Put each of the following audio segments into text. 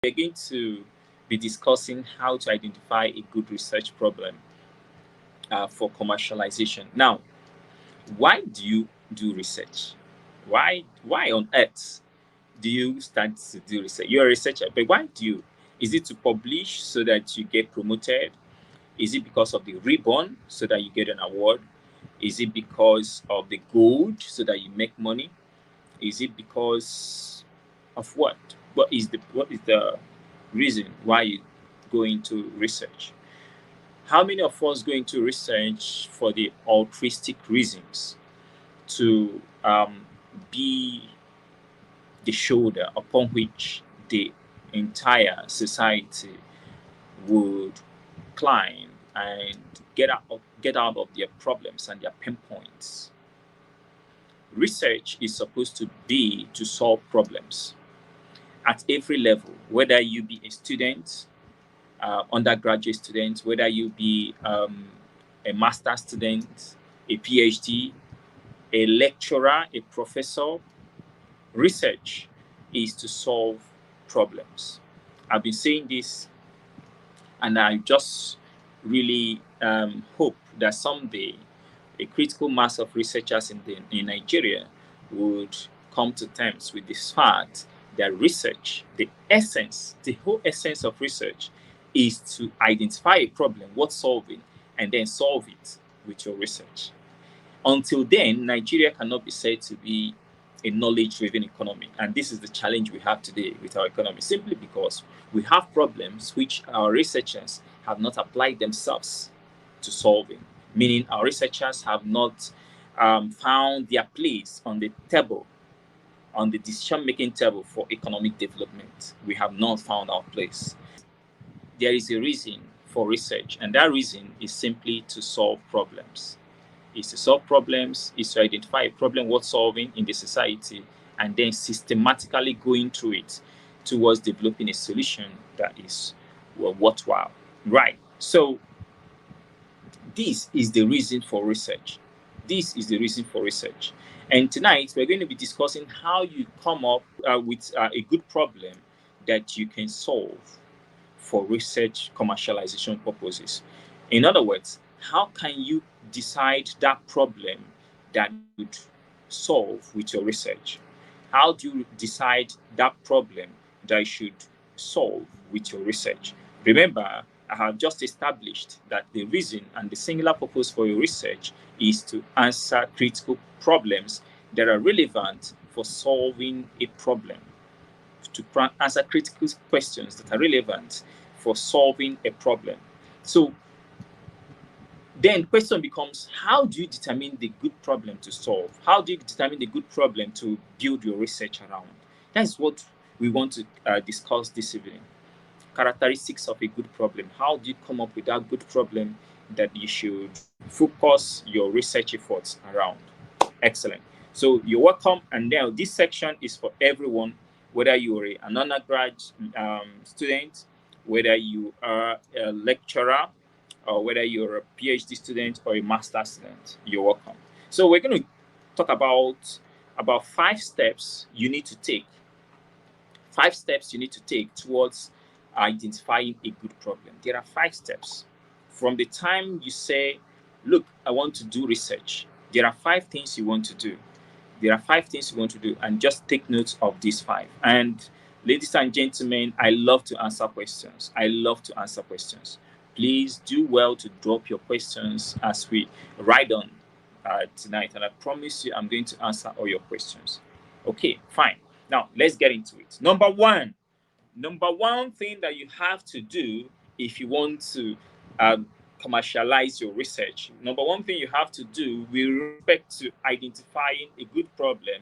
we're going to be discussing how to identify a good research problem for commercialization. Now, why do you do research? Why on earth do you start to do research? You're a researcher, but why do you? Is it to publish so that you get promoted? Is it because of the ribbon so that you get an award? Is it because of the gold so that you make money? Is it because of what? What is the reason why you go into research? How many of us go into research for the altruistic reasons to be the shoulder upon which the entire society would climb and get out of their problems and their pain points? Research is supposed to be to solve problems at every level, whether you be a student, undergraduate student, whether you be a master student, a PhD, a lecturer, a professor. Research is to solve problems. I've been saying this, and I just really hope that someday a critical mass of researchers in Nigeria would come to terms with this fact that research, the whole essence of research is to identify a problem worth solving and then solve it with your research. Until then, Nigeria cannot be said to be a knowledge-driven economy. And this is the challenge we have today with our economy, simply because we have problems which our researchers have not applied themselves to solving, meaning our researchers have not found their place on the table, on the decision-making table for economic development. We have not found our place. There is a reason for research, and that reason is simply to solve problems. Is to solve problems, is to identify a problem worth solving in the society, and then systematically going through it towards developing a solution that is worthwhile. Right. So this is the reason for research. This is the reason for research. And tonight we're going to be discussing how you come up with a good problem that you can solve for research commercialization purposes. In other words, how can you decide that problem that you would solve with your research? How do you decide that problem that you should solve with your research? Remember, I have just established that the reason and the singular purpose for your research is to answer critical problems that are relevant for solving a problem, to answer critical questions that are relevant for solving a problem. So then the question becomes, how do you determine the good problem to solve? How do you determine the good problem to build your research around? That's what we want to discuss this evening. Characteristics of a good problem. How do you come up with that good problem that you should focus your research efforts around? Excellent. So you're welcome. And now this section is for everyone, whether you're an undergrad student, whether you are a lecturer, or whether you're a PhD student or a master student. You're welcome. So we're going to talk about 5 steps you need to take. 5 steps you need to take towards identifying a good problem. There are 5 steps. From the time you say, look, I want to do research, there are 5 things you want to do. There are 5 things you want to do, and just take notes of these 5. And ladies and gentlemen, I love to answer questions. I love to answer questions. Please do well to drop your questions as we ride on tonight. And I promise you, I'm going to answer all your questions. Okay, fine. Now, let's get into it. Number one thing that you have to do if you want to commercialize your research, number one thing you have to do with respect to identifying a good problem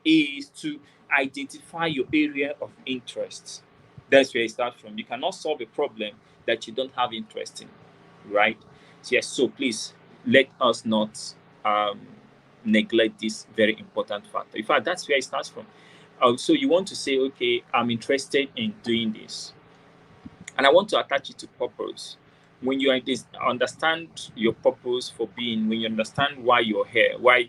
is to identify your area of interest. That's where it starts from. You cannot solve a problem that you don't have interest in, right? Yes, so please let us not neglect this very important factor. In fact, that's where it starts from. So you want to say, okay, I'm interested in doing this, and I want to attach it to purpose. When you understand your purpose for being, when you understand why you're here, what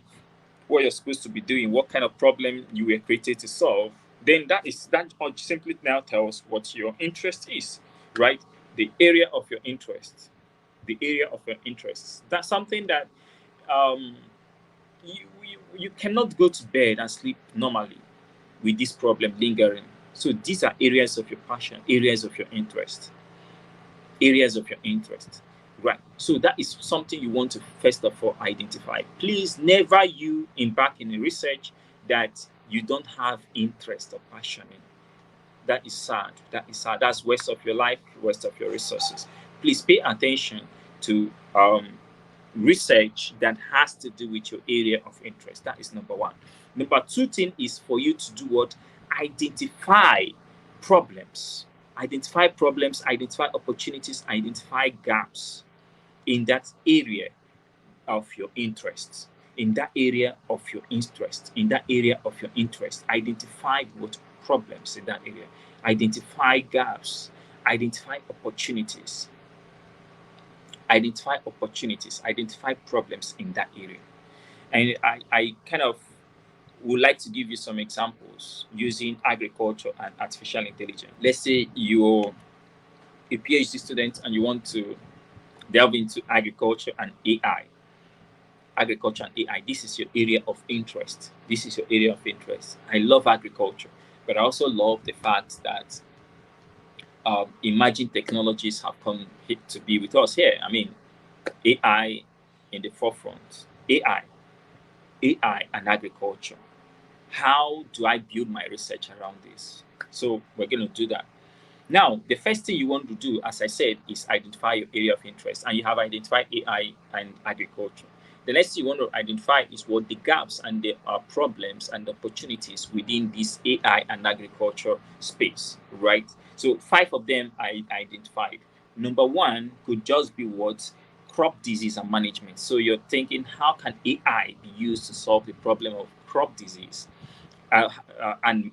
you're supposed to be doing, what kind of problem you were created to solve, then that simply now tells what your interest is, right? The area of your interest, the area of your interests. That's something that um, you cannot go to bed and sleep normally with this problem lingering. So these are areas of your passion, areas of your interest, areas of your interest. Right. So that is something you want to first of all identify. Please never you embark in a research that you don't have interest or passion in. That is sad. That is sad. That's waste of your life, waste of your resources. Please pay attention to research that has to do with your area of interest. That is number one. Number two thing is for you to do what? Identify problems. Identify problems, identify opportunities, identify gaps in that area of your interests. In that area of your interest, in that area of your interest, identify what problems in that area, identify gaps, identify opportunities, identify problems in that area. And I kind of would like to give you some examples using agriculture and artificial intelligence. Let's say you're a PhD student and you want to delve into agriculture and AI. Agriculture and AI, this is your area of interest. This is your area of interest. I love agriculture, but I also love the fact that emerging technologies have come to be with us here. I mean, AI in the forefront. AI and agriculture. How do I build my research around this? So we're going to do that. Now, the first thing you want to do, as I said, is identify your area of interest, and you have identified AI and agriculture. The next thing you want to identify is what the gaps and the problems and opportunities within this AI and agriculture space, right? So 5 of them I identified. Number 1 could just be what? Crop disease and management. So you're thinking, how can AI be used to solve the problem of crop disease? And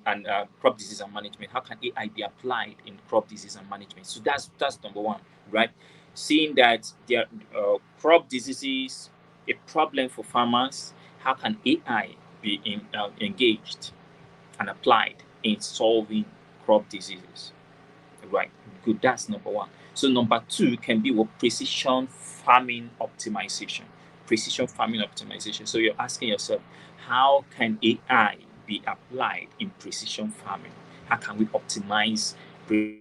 crop disease and management. How can AI be applied in crop disease and management? So that's number 1, right? Seeing that there crop diseases a problem for farmers, how can AI be engaged and applied in solving crop diseases? Right, good. That's number 1. So number 2 can be what? Precision farming optimization. Precision farming optimization. So you're asking yourself, how can AI be applied in precision farming? How can we optimize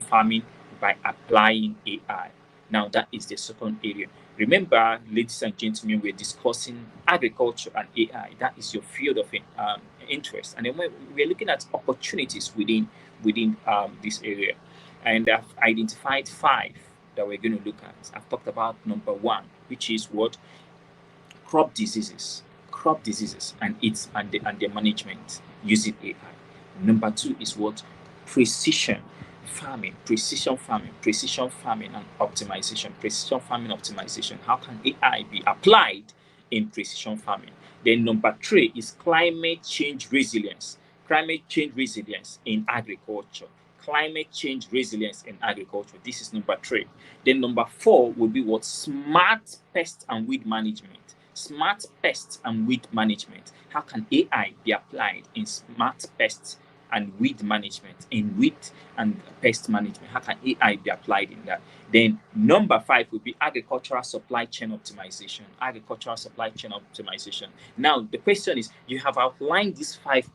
farming by applying AI? Now that is the second area. Remember, ladies and gentlemen, we're discussing agriculture and AI. That is your field of interest, and then we're looking at opportunities within this area. And I've identified 5 that we're going to look at. I've talked about number 1, which is what? Crop diseases and their management using AI. Number 2 is what? Precision farming and optimization. Precision farming optimization. How can AI be applied in precision farming? Then number 3 is climate change resilience. Climate change resilience in agriculture. Climate change resilience in agriculture. This is number 3. Then number 4 will be what? Smart pest and weed management. Smart pest and weed management. How can AI be applied in smart pests and weed management, in weed and pest management? How can AI be applied in that? Then number 5 will be agricultural supply chain optimization. Agricultural supply chain optimization. Now the question is, you have outlined these 5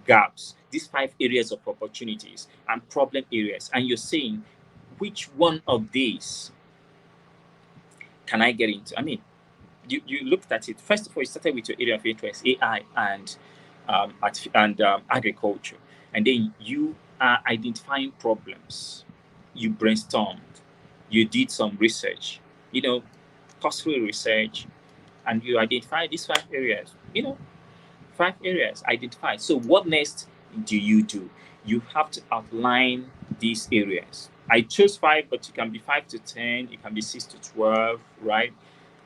gaps, these 5 areas of opportunities and problem areas, and you're saying, which one of these can I get into? I mean, you looked at it. First of all, you started with your area of interest, AI and agriculture, and then you are identifying problems. You brainstormed, you did some research, costly research, and you identified these 5 areas. 5 areas identified. So what next do? You have to outline these areas. I chose 5, but it can be 5 to 10, it can be 6 to 12, right?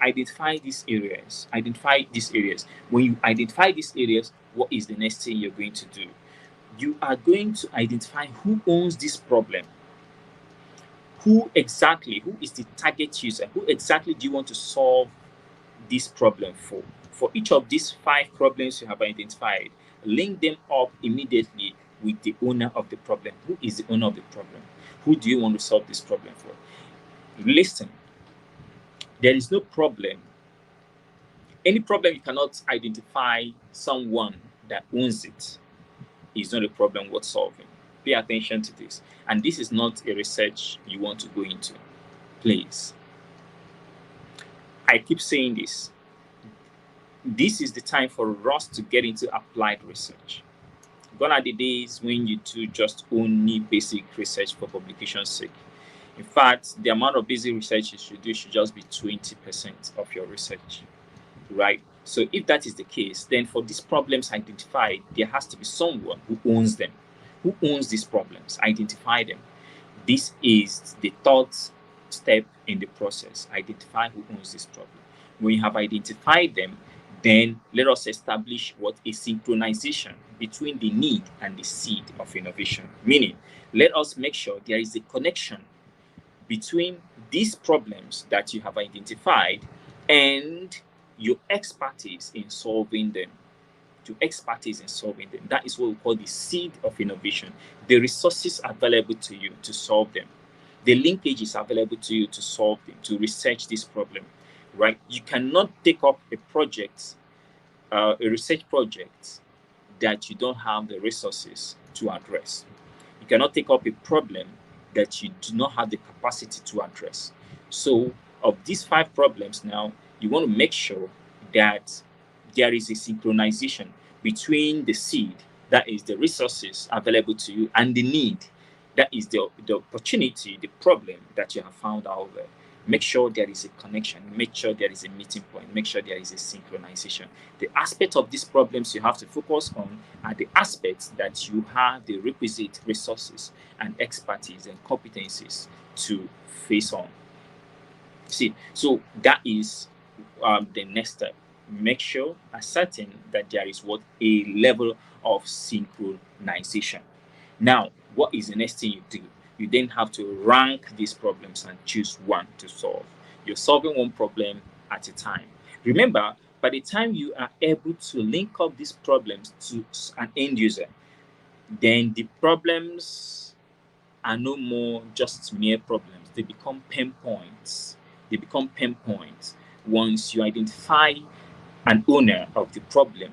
Identify these areas. When you identify these areas, what is the next thing you're going to do? You are going to identify who owns this problem. Who is the target user? Who exactly do you want to solve this problem for? For each of these 5 problems you have identified, link them up immediately with the owner of the problem. Who is the owner of the problem? Who do you want to solve this problem for? Listen, there is no problem. Any problem you cannot identify someone that owns it is not a problem worth solving. Pay attention to this. And this is not a research you want to go into. Please. I keep saying this. This is the time for us to get into applied research. Gone are the days when you do just only basic research for publication's sake. In fact, the amount of basic research you should do should just be 20% of your research, right? So if that is the case, then for these problems identified, there has to be someone who owns them. Who owns these problems? Identify them. This is the third step in the process. Identify who owns this problem. When you have identified them, then let us establish what a synchronization between the need and the seed of innovation. Meaning, let us make sure there is a connection between these problems that you have identified and your expertise in solving them. That is what we call the seed of innovation. The resources available to you to solve them. The linkages available to you to solve them, to research this problem, right? You cannot take up a project, a research project that you don't have the resources to address. You cannot take up a problem that you do not have the capacity to address. So, of these 5 problems now, you want to make sure that there is a synchronization between the seed, that is the resources available to you, and the need, that is the opportunity, the problem that you have found out there. Make sure there is a connection. Make sure there is a meeting point. Make sure there is a synchronization. The aspects of these problems you have to focus on are the aspects that you have the requisite resources and expertise and competencies to face on. See, so that is the next step. Make sure, ascertain that there is what a level of synchronization. Now, what is the next thing you do? You then have to rank these problems and choose one to solve. You're solving one problem at a time. Remember, by the time you are able to link up these problems to an end user, then the problems are no more just mere problems. They become pinpoints. Once you identify an owner of the problem,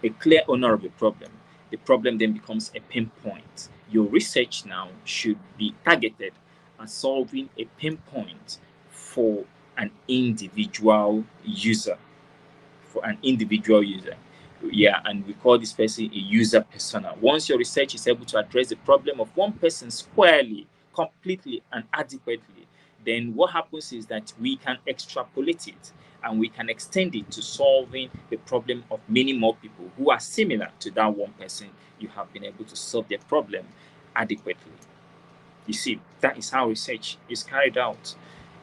a clear owner of the problem then becomes a pinpoint. Your research now should be targeted at solving a pinpoint for an individual user. Yeah, and we call this person a user persona. Once your research is able to address the problem of one person squarely, completely, and adequately, then what happens is that we can extrapolate it and we can extend it to solving the problem of many more people who are similar to that one person. You have been able to solve their problem adequately. You see, that is how research is carried out.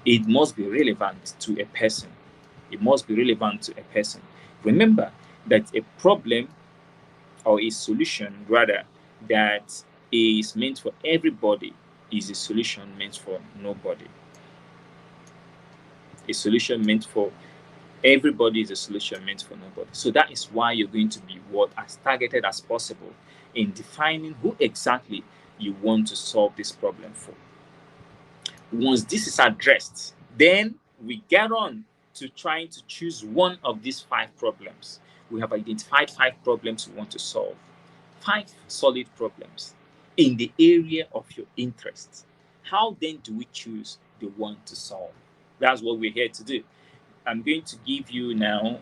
It must be relevant to a person. Remember that a problem, or a solution rather, that is meant for everybody is a solution meant for nobody. A solution meant for everybody is a solution meant for nobody. So that is why you're going to be as targeted as possible in defining who exactly you want to solve this problem for. Once this is addressed, then we get on to trying to choose one of these 5 problems. We have identified 5 problems we want to solve. 5 solid problems in the area of your interest. How then do we choose the one to solve? That's what we're here to do. I'm going to give you now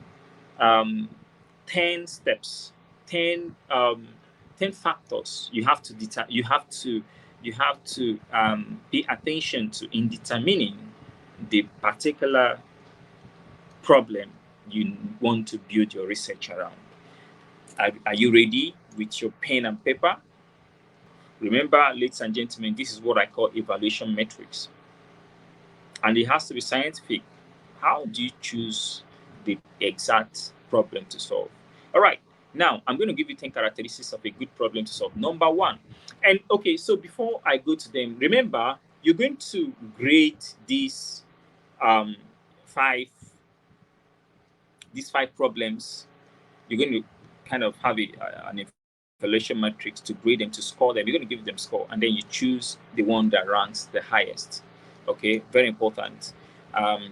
10 steps, 10 factors you have to pay attention to in determining the particular problem you want to build your research around. Are you ready with your pen and paper? Remember, ladies and gentlemen, this is what I call evaluation metrics. And it has to be scientific. How do you choose the exact problem to solve? All right. Now, I'm going to give you 10 characteristics of a good problem to solve. Number 1. And okay, so before I go to them, remember, you're going to grade these 5 problems. You're going to kind of have an evaluation metrics to grade them, to score them. You're going to give them score, and then you choose the one that ranks the highest. Okay, very important.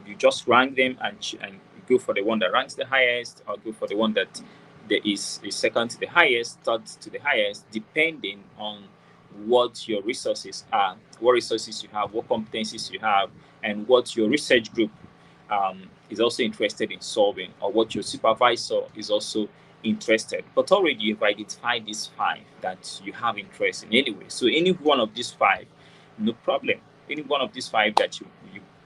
You just rank them and go for the one that ranks the highest, or go for the one that there is second to the highest, third to the highest, depending on what your resources are, what resources you have, what competencies you have, and what your research group is also interested in solving, or what your supervisor is also interested. But already you've identified these 5 that you have interest in anyway. So any one of these 5, no problem. Any one of these 5 that you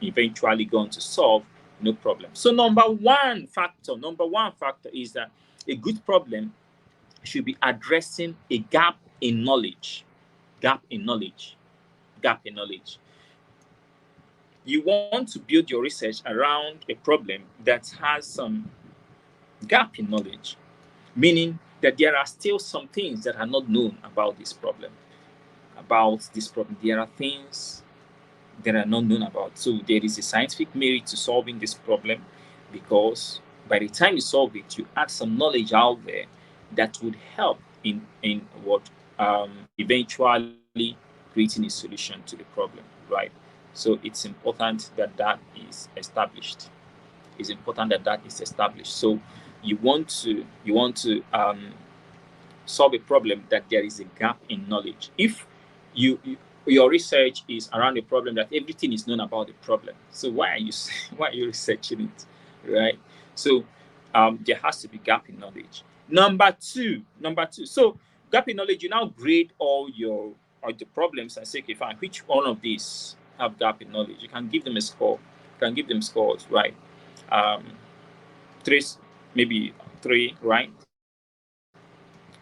eventually going to solve, no problem. So number one factor is that a good problem should be addressing a gap in knowledge. You want to build your research around a problem that has some gap in knowledge, meaning that there are still some things that are not known about this problem. There are things that are not known about. So there is a scientific merit to solving this problem, because by the time you solve it, you add some knowledge out there that would help in what eventually creating a solution to the problem, right? So it's important that that is established. So you want to solve a problem that there is a gap in knowledge. If your research is around a problem that everything is known about the problem, so why are you researching it, right? So there has to be gap in knowledge. Number two. So gap in knowledge, you now grade all the problems and say, okay, fine, which one of these have gap in knowledge? You can give them a score. You can give them scores, right? 3, maybe 3, right?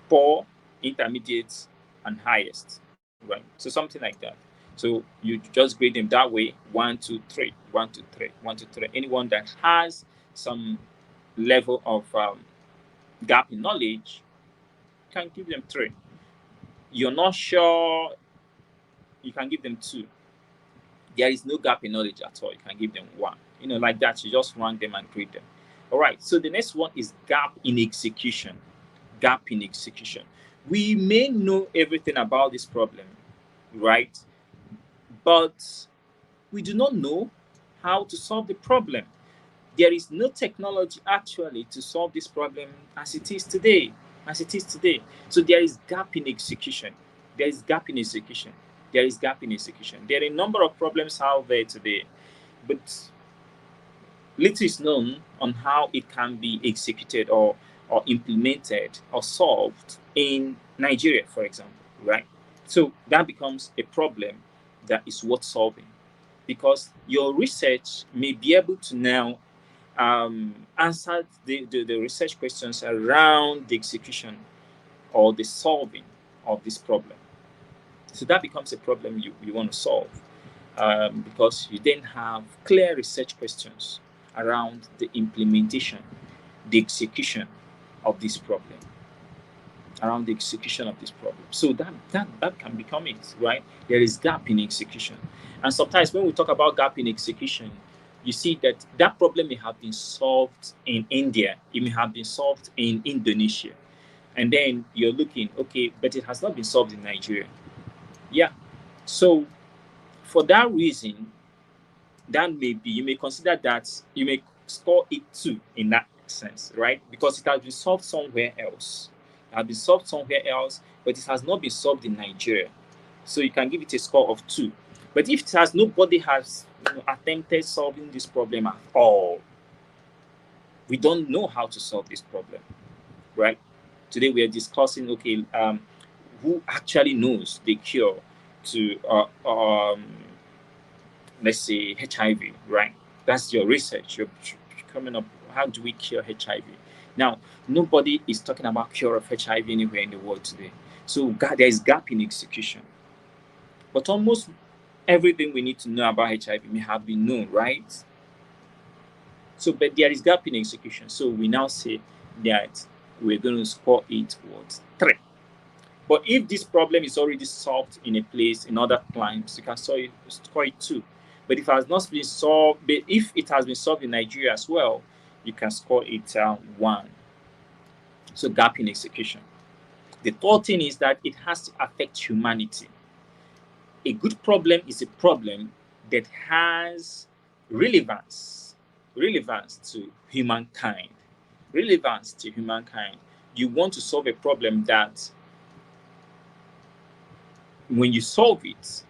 4, intermediate, and highest, right? So something like that. So you just grade them that way: 1, 2, 3, 1, 2, 3, 1, 2, 3. Anyone that has some level of gap in knowledge, can give them 3. You're not sure, you can give them 2. There is no gap in knowledge at all, you can give them 1. Like that, you just rank them and grade them. All right, so the next one is gap in execution. We may know everything about this problem, right? But we do not know how to solve the problem. There is no technology actually to solve this problem as it is today. So there is gap in execution. There are a number of problems out there today, but little is known on how it can be executed or implemented or solved in Nigeria, for example, right? So that becomes a problem that is worth solving, because your research may be able to now answer the research questions around the execution or the solving of this problem. So that becomes a problem you want to solve, because you then have clear research questions around the implementation, the execution of this problem. So that can become it, right? There is gap in execution. And sometimes when we talk about gap in execution, you see that problem may have been solved in India, it may have been solved in Indonesia. And then you're looking, okay, but it has not been solved in Nigeria. Yeah. So for that reason, you may consider that, you may score it 2 in that sense, right? Because it has been solved somewhere else. But it has not been solved in Nigeria. So you can give it a score of 2. But if nobody has attempted solving this problem at all, we don't know how to solve this problem, right? Today we are discussing, who actually knows the cure to let's say HIV, right? That's your research. You're coming up, how do we cure HIV? Now, nobody is talking about cure of HIV anywhere in the world today. So there is gap in execution. But almost everything we need to know about HIV may have been known, right? So, but there is gap in execution. So we now say that we're going to score it towards 3. But if this problem is already solved in a place, in other climes, you can score it 2. But if it has not been solved, but if it has been solved in Nigeria as well, you can score it 1. So gap in execution. The third thing is that it has to affect humanity. A good problem is a problem that has relevance, relevance to humankind, relevance to humankind. You want to solve a problem that when you solve it,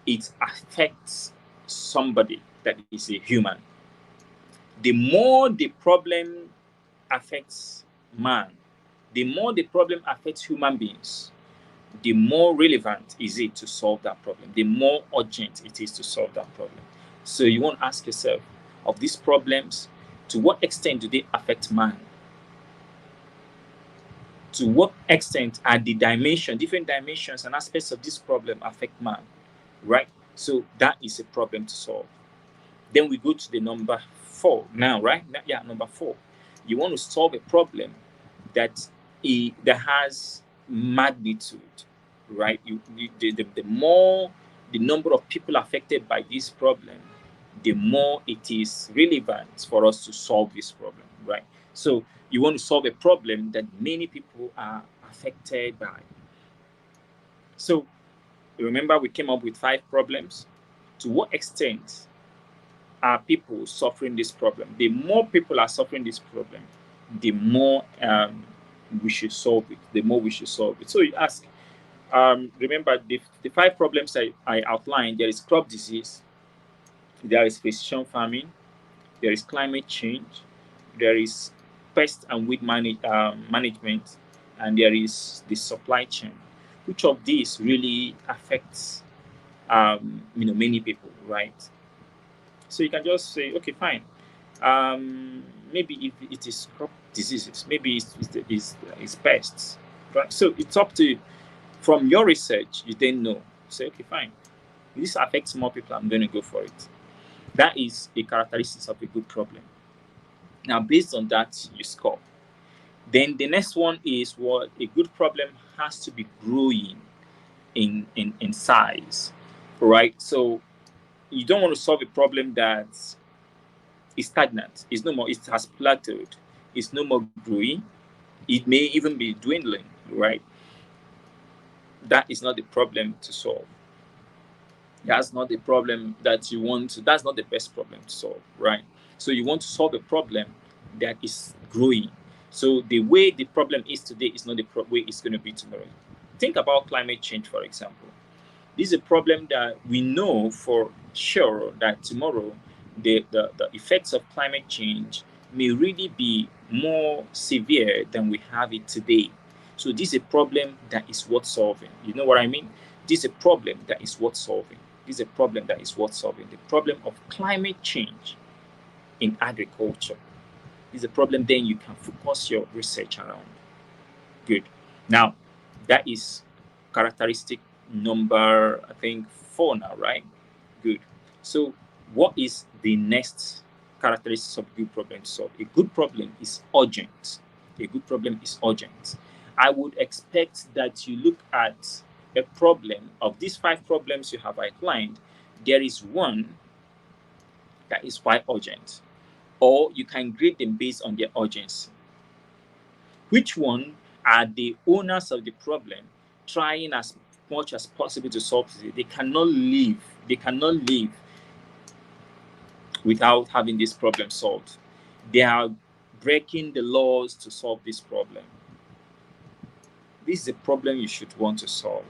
it affects somebody that is a human. The more the problem affects man, the more the problem affects human beings, the more relevant is it to solve that problem, the more urgent it is to solve that problem. So you want to ask yourself, of these problems, to what extent do they affect man? To what extent are the different dimensions and aspects of this problem affect man, right? So that is a problem to solve. Then we go to the number 4 now, right? Yeah, number 4. You want to solve a problem that has magnitude, right? The more the number of people affected by this problem, the more it is relevant for us to solve this problem, right? So you want to solve a problem that many people are affected by. So remember, we came up with 5 problems. To what extent are people suffering this problem? The more people are suffering this problem, the more we should solve it. The more we should solve it. So you ask, remember the 5 problems I outlined. There is crop disease, there is precision farming, there is climate change, there is pest and weed management, and there is the supply chain. Which of these really affects many people, right? So you can just say, okay, fine. Maybe if it is crop diseases, maybe it's pests, right? So it's up to you. From your research, you then know. Say, okay, fine. This affects more people. I'm going to go for it. That is a characteristic of a good problem. Now, based on that, you score. Then the next one is what a good problem has to be growing in size, right? So you don't want to solve a problem that is stagnant. It's no more. It has plateaued. It's no more growing. It may even be dwindling, right? That is not the problem to solve. That's not the problem that you want to. That's not the best problem to solve, right? So you want to solve a problem that is growing. So the way the problem is today is not the way it's going to be tomorrow. Think about climate change, for example. This is a problem that we know for sure that tomorrow the effects of climate change may really be more severe than we have it today. So this is a problem that is worth solving. You know what I mean? This is a problem that is worth solving. This is a problem that is worth solving. The problem of climate change in agriculture is a problem then you can focus your research around. Good. Now, that is characteristic number, I think, 4 now, right? Good. So what is the next characteristics of a good problem to solve? A good problem is urgent. A good problem is urgent. I would expect that you look at a problem of these 5 problems you have outlined. There is one that is quite urgent, or you can grade them based on their urgency. Which one are the owners of the problem trying as much as possible to solve it? They cannot live. They cannot live without having this problem solved. They are breaking the laws to solve this problem. This is a problem you should want to solve.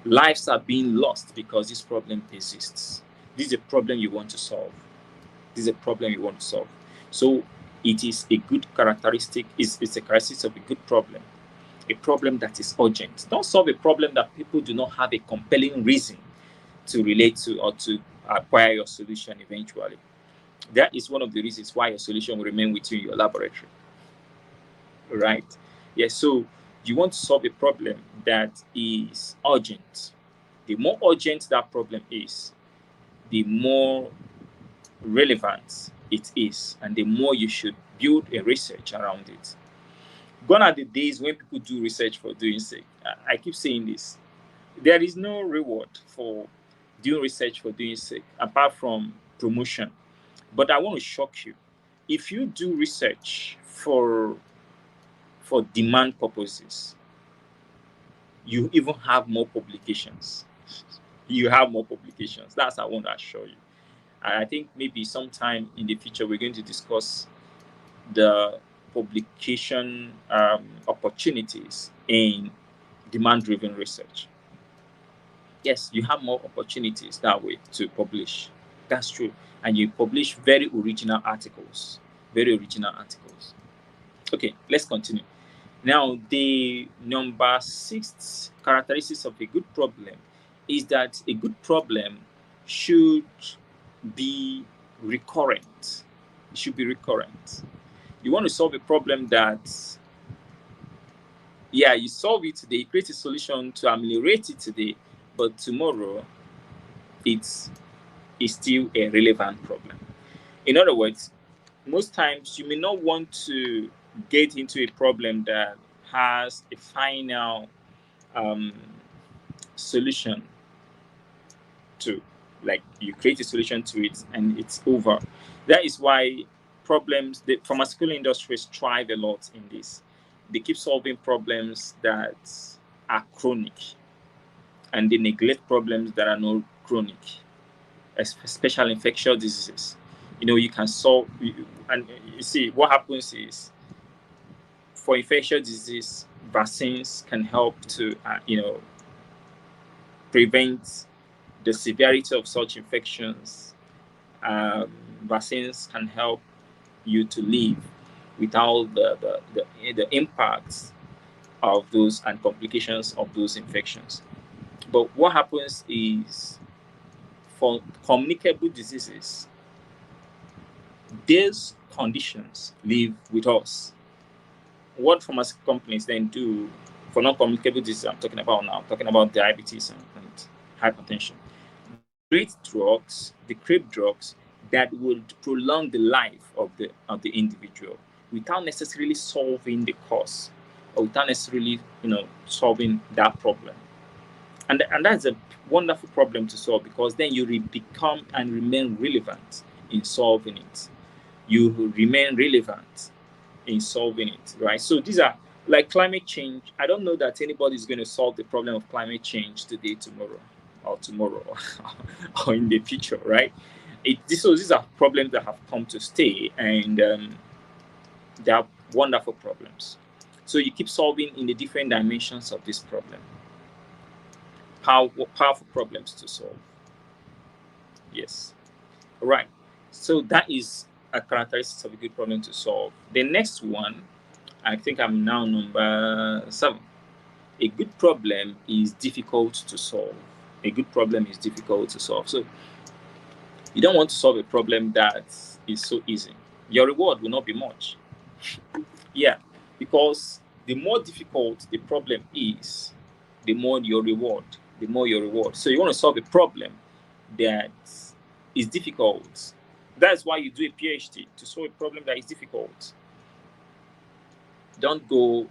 Lives are being lost because this problem persists. This is a problem you want to solve. This is a problem you want to solve. So it is a good characteristic. It's a characteristic of a good problem. A problem that is urgent. Don't solve a problem that people do not have a compelling reason to relate to or to acquire your solution eventually. That is one of the reasons why your solution will remain with you in your laboratory. Right? Yes, so you want to solve a problem that is urgent. The more urgent that problem is, the more relevant it is, and the more you should build a research around it. Gone are the days when people do research for doing sake. I keep saying this. There is no reward for doing research for doing sake apart from promotion. But I want to shock you. If you do research for demand purposes, you even have more publications. You have more publications. That's what I want to assure you. I think maybe sometime in the future we're going to discuss the publication opportunities in demand-driven research. Yes, you have more opportunities that way to publish. That's true. And you publish very original articles. Very original articles. Okay, let's continue. Now, the number 6 characteristics of a good problem is that a good problem should be recurrent. It should be recurrent. You want to solve a problem that, yeah, you solve it today, create a solution to ameliorate it today, but tomorrow it's still a relevant problem. In other words, most times you may not want to get into a problem that has a final solution to, like, you create a solution to it and it's over. That is why the pharmaceutical industries thrive a lot in this. They keep solving problems that are chronic, and they neglect problems that are not chronic, especially infectious diseases. You can solve, and you see what happens is, for infectious disease, vaccines can help to prevent the severity of such infections. Vaccines can help you to live without the impacts of those and complications of those infections. But what happens is, for communicable diseases, these conditions live with us. What pharmaceutical companies then do for non-communicable diseases, I'm talking about diabetes and hypertension, they create drugs that would prolong the life of the individual without necessarily solving the cause, or without necessarily solving that problem. And that's a wonderful problem to solve, because then you become and remain relevant in solving it. You remain relevant in solving it, right? So these are like climate change. I don't know that anybody is going to solve the problem of climate change today, tomorrow, or in the future, right? These are problems that have come to stay, and they are wonderful problems. So you keep solving in the different dimensions of this problem. Powerful problems to solve. Yes. All right. So that is a characteristic of a good problem to solve. The next one, I think I'm now number 7. A good problem is difficult to solve. A good problem is difficult to solve. So you don't want to solve a problem that is so easy. Your reward will not be much. Yeah, because the more difficult the problem is, the more your reward. So you want to solve a problem that is difficult. That's why you do a PhD, to solve a problem that is difficult. Don't go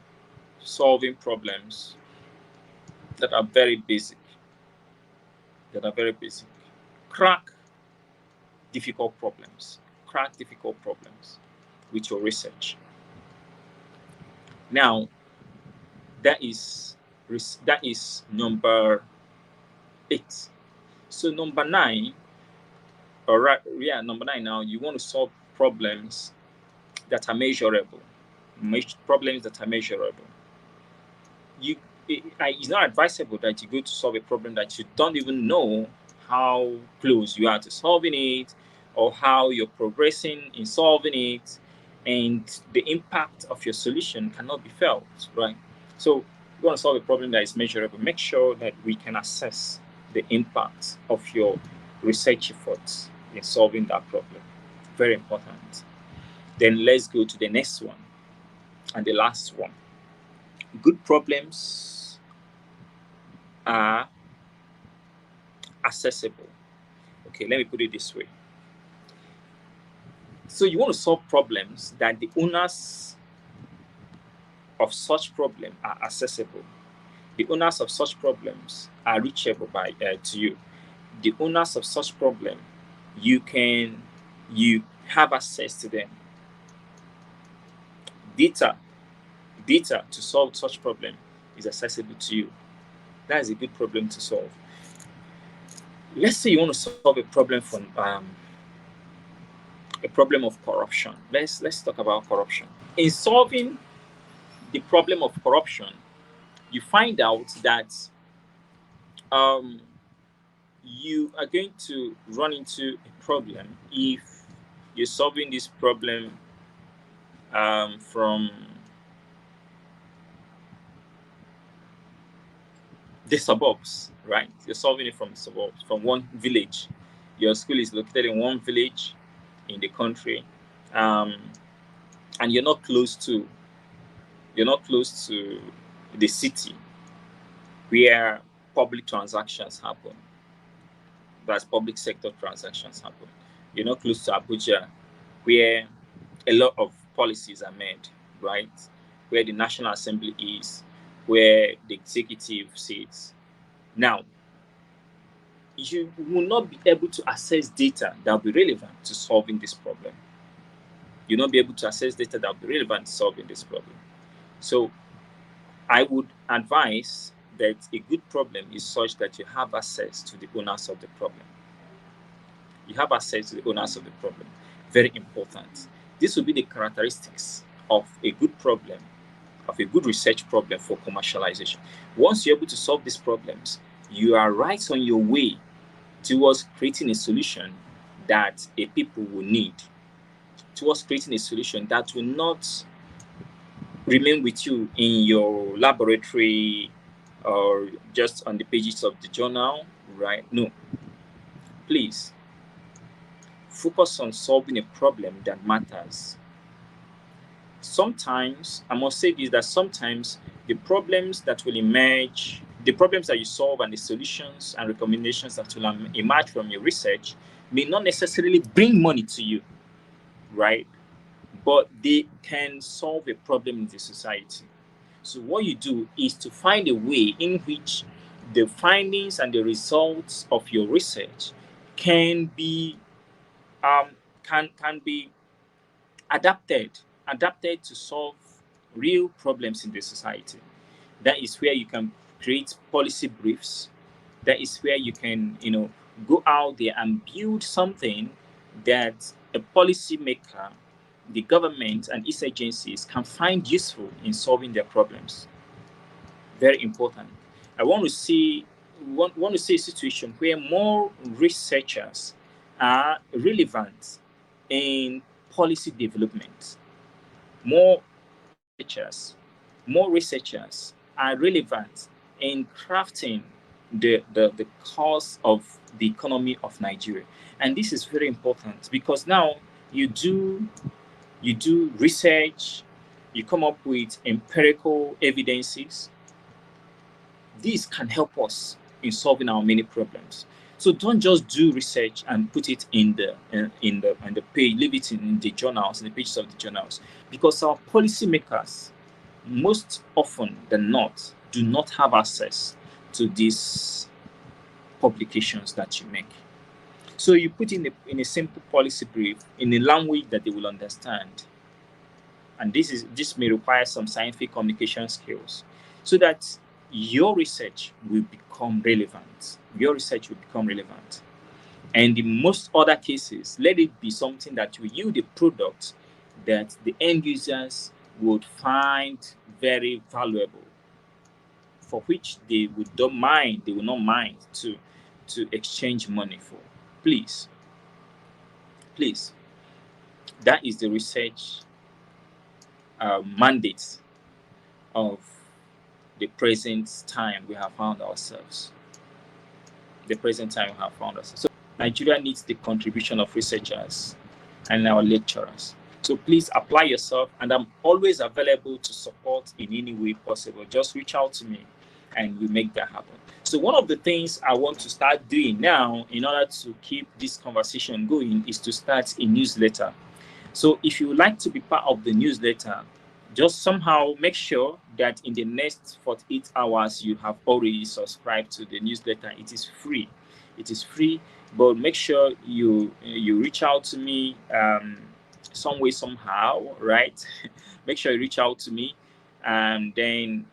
solving problems that are very basic. Crack difficult problems. With your research. Now, that is number 8. So number 9, number 9 now, you want to solve problems that are measurable. It's not advisable that you go to solve a problem that you don't even know how close you are to solving it, or how you're progressing in solving it, and the impact of your solution cannot be felt, right? So you want to solve a problem that is measurable. Make sure that we can assess the impact of your research efforts in solving that problem. Very important. Then let's go to the next one, and the last one. Good problems are accessible. Okay, let me put it this way. So you want to solve problems that the owners of such problem are accessible. The owners of such problems are reachable to you. The owners of such problem, you have access to them. Data to solve such problem is accessible to you. That is a good problem to solve. Let's say you want to solve a problem from a problem of corruption. Let's talk about corruption. In solving the problem of corruption, you find out that um, you are going to run into a problem if you're solving this problem from the suburbs, right? You're solving it from the suburbs, from one village. Your school is located in one village in the country, um, and you're not close to the city where public transactions happen. That's public sector transactions happen. You're not close to Abuja, where a lot of policies are made, right? Where the National Assembly is, where the executive sits. Now, you will not be able to access data that will be relevant to solving this problem. You'll not be able to access data that will be relevant to solving this problem. So I would advise that a good problem is such that you have access to the owners of the problem. You have access to the owners of the problem. Very important. This will be the characteristics of a good problem, of a good research problem for commercialization. Once you're able to solve these problems, you are right on your way towards creating a solution that a people will need, towards creating a solution that will not remain with you in your laboratory or just on the pages of the journal, right? No. Please focus on solving a problem that matters. Sometimes, I must say this, that sometimes the problems that will emerge, the problems that you solve and the solutions and recommendations that will emerge from your research may not necessarily bring money to you, right? But they can solve a problem in the society. So what you do is to find a way in which the findings and the results of your research can be can be adapted to solve real problems in the society. That is where you can create policy briefs. That is where you can, go out there and build something that a policymaker, the government, and its agencies can find useful in solving their problems. Very important. I want to see a situation where more researchers are relevant in policy development. More researchers, more researchers are relevant in crafting the course of the economy of Nigeria. And this is very important because now you do research, you come up with empirical evidences. These can help us in solving our many problems. So don't just do research and put it in the page, leave it in the journals, in the pages of the journals, because our policymakers, most often than not, do not have access to these publications that you make. So you put in a simple policy brief in a language that they will understand, and this may require some scientific communication skills, so that your research will become relevant. Your research will become relevant. And in most other cases, let it be something that will yield a product that the end users would find very valuable, for which they will not mind to exchange money for. Please. That is the research mandate of the present time we have found ourselves. So Nigeria needs the contribution of researchers and our lecturers. So please apply yourself, and I'm always available to support in any way possible. Just reach out to me and we make that happen. So one of the things I want to start doing now in order to keep this conversation going is to start a newsletter. So if you would like to be part of the newsletter, just somehow make sure that in the next 48 hours you have already subscribed to the newsletter. It is free. But make sure you reach out to me some way, somehow, right? Make sure you reach out to me and then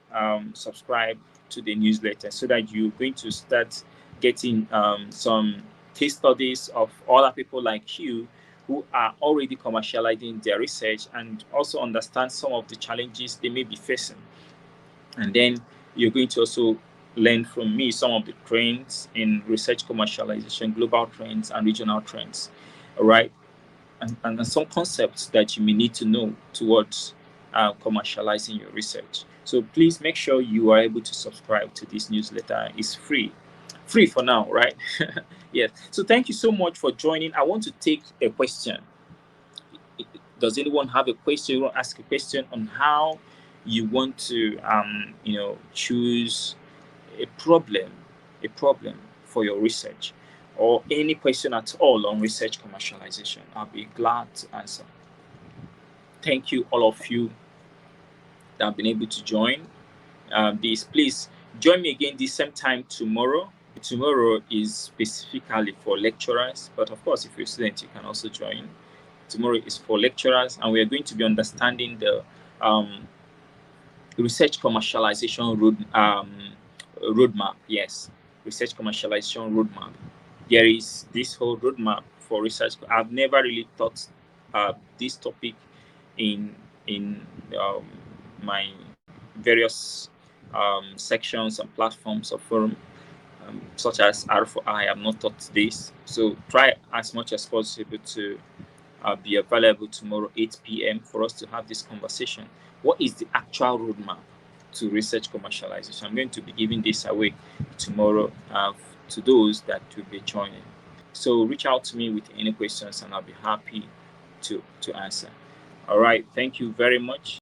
subscribe to the newsletter so that you're going to start getting some case studies of other people like you who are already commercializing their research, and also understand some of the challenges they may be facing. And then you're going to also learn from me some of the trends in research commercialization, global trends and regional trends. All right. And some concepts that you may need to know towards commercializing your research. So please make sure you are able to subscribe to this newsletter. It's free for now, right? Yes. So thank you so much for joining. I want to take a question. Does anyone have a question? You want to ask a question on how you want to choose a problem for your research, or any question at all on research commercialization? I'll be glad to answer. Thank you, all of you that have been able to join this. Please join me again this same time tomorrow. Tomorrow is specifically for lecturers, but of course, if you're a student, you can also join. Tomorrow is for lecturers, and we are going to be understanding the research commercialization roadmap. Yes, research commercialization roadmap. There is this whole roadmap for research. I've never really taught this topic in my various sections and platforms of forum, such as R4I. I have not taught this, so try as much as possible to be available tomorrow 8 p.m. for us to have this conversation. What is the actual roadmap to research commercialization? I'm going to be giving this away tomorrow to those that will be joining. So reach out to me with any questions and I'll be happy to answer. All right. Thank you very much.